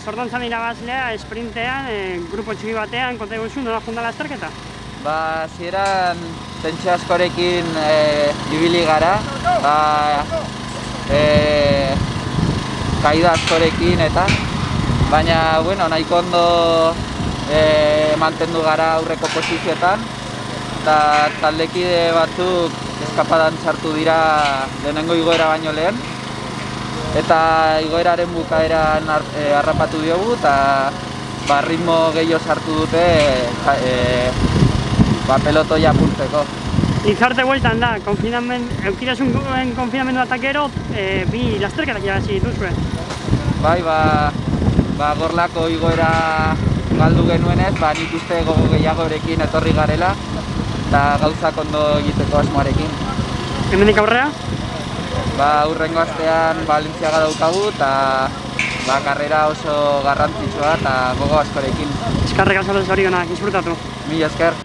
Zordantzan irabazlea, esprintean, grupo txiki batean, konta eguzu, nola junda lasterketa? Zieran tentxe askorekin ibili gara, kaida askorekin eta, baina, bueno, nahiko ondo mantendu gara aurreko posizioetan, eta taldekide batzuk eskapadan sartu dira lehenengo igoera baino lehen, eta igoeraren bukaeran harrapatu diogu, eta ritmo gehiago sartu dute pelotoia apurtzeko. Izarte bueltan da, eukidazun konfinamendu eta gero, bi lasterketak irabazi dituzue. Bai, gorlako igoera galdu genuenez, nik uste gogo gehiagorekin etorri garela, eta gauzak ondo egiteko asmoarekin. Hemendik aurrera? Hurrengo astean Valentziaga daukagu, eta karrera oso garrantzitsua eta gogo askorekin. Eskarrek azalez hori gana, disfrutatu. Mila esker.